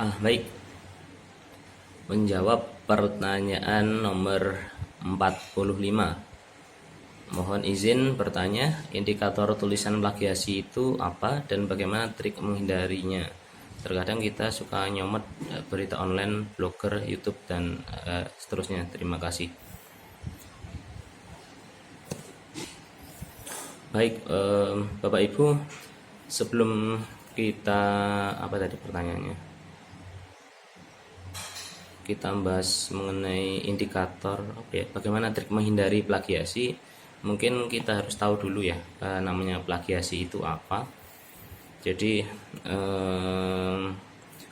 Baik. Menjawab pertanyaan nomor 45. Mohon izin bertanya, indikator tulisan plagiasi itu apa dan bagaimana trik menghindarinya? Terkadang kita suka nyomet berita online, blogger, YouTube, dan seterusnya. Terima kasih. Baik, Bapak Ibu, sebelum kita apa tadi pertanyaannya? Kita bahas mengenai indikator bagaimana trik menghindari plagiasi. Mungkin kita harus tahu dulu ya, namanya plagiasi itu apa. Jadi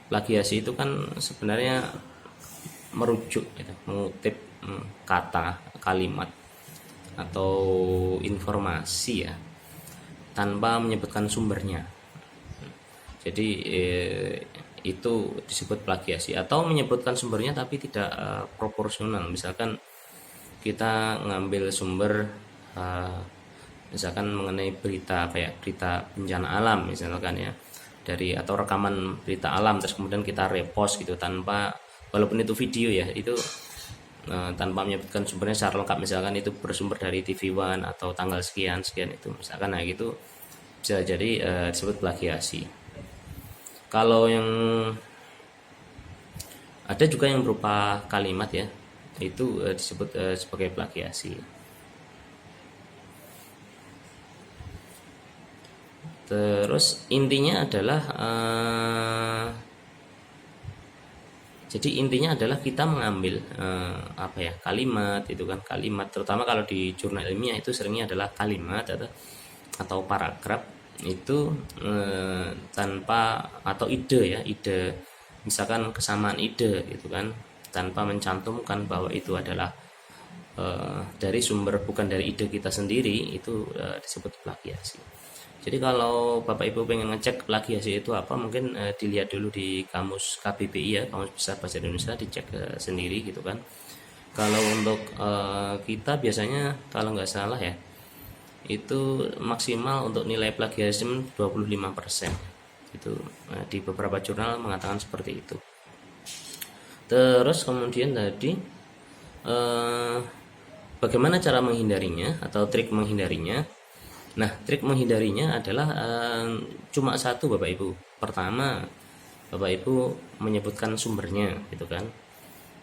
plagiasi itu kan sebenarnya merujuk gitu, mengutip kata, kalimat atau informasi ya tanpa menyebutkan sumbernya. Jadi itu disebut plagiasi, atau menyebutkan sumbernya tapi tidak proporsional. Misalkan kita ngambil sumber misalkan mengenai berita kayak berita bencana alam misalkan ya, dari atau rekaman berita alam, terus kemudian kita repost gitu tanpa, walaupun itu video ya, itu tanpa menyebutkan sumbernya secara lengkap. Misalkan itu bersumber dari TV One atau tanggal sekian sekian itu misalkan, nah gitu bisa jadi disebut plagiasi. Kalau yang ada juga yang berupa kalimat ya, itu disebut sebagai plagiasi. Terus intinya adalah jadi intinya adalah kita mengambil kalimat itu kan, kalimat terutama kalau di jurnal ilmiah itu seringnya adalah kalimat atau paragraf itu tanpa, atau ide ya, ide misalkan kesamaan ide gitu kan, tanpa mencantumkan bahwa itu adalah dari sumber, bukan dari ide kita sendiri, itu disebut plagiasi. Jadi kalau Bapak Ibu pengen ngecek plagiasi itu apa, mungkin dilihat dulu di kamus KBBI ya, Kamus Besar Bahasa Indonesia, dicek sendiri gitu kan. Kalau untuk kita biasanya kalau nggak salah ya, itu maksimal untuk nilai plagiarisme 25%. Itu di beberapa jurnal mengatakan seperti itu. Terus kemudian tadi bagaimana cara menghindarinya atau trik menghindarinya? Nah, trik menghindarinya adalah cuma satu Bapak Ibu. Pertama, Bapak Ibu menyebutkan sumbernya gitu kan.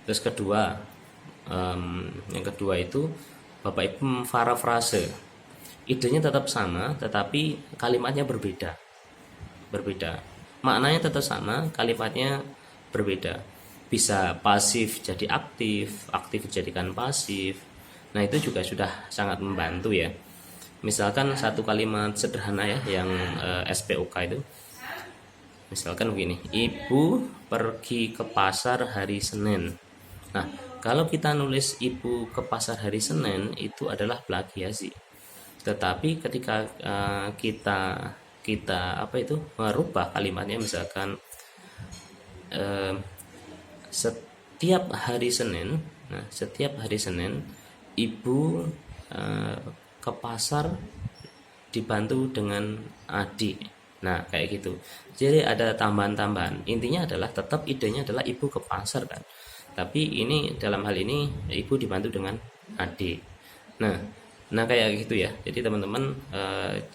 Terus kedua, yang kedua itu Bapak Ibu memparafrase. Idenya tetap sama, tetapi kalimatnya berbeda. Maknanya tetap sama, kalimatnya berbeda. Bisa pasif jadi aktif, aktif dijadikan pasif. Nah, itu juga sudah sangat membantu ya. Misalkan satu kalimat sederhana ya, yang SPOK itu. Misalkan begini, Ibu pergi ke pasar hari Senin. Nah, kalau kita nulis Ibu ke pasar hari Senin, itu adalah plagiasi. Tetapi ketika kita merubah kalimatnya, misalkan setiap hari Senin, nah setiap hari Senin Ibu ke pasar dibantu dengan adik. Nah kayak gitu. Jadi ada tambahan-tambahan. Intinya adalah tetap idenya adalah Ibu ke pasar kan, tapi ini dalam hal ini Ibu dibantu dengan adik. Nah kayak gitu ya. Jadi teman-teman,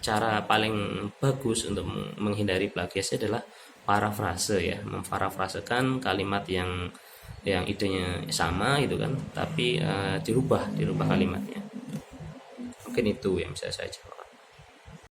cara paling bagus untuk menghindari plagiasi adalah parafrase ya, memparafrasekan kalimat yang idenya sama gitu kan, tapi dirubah kalimatnya. Mungkin itu yang bisa saya jawab.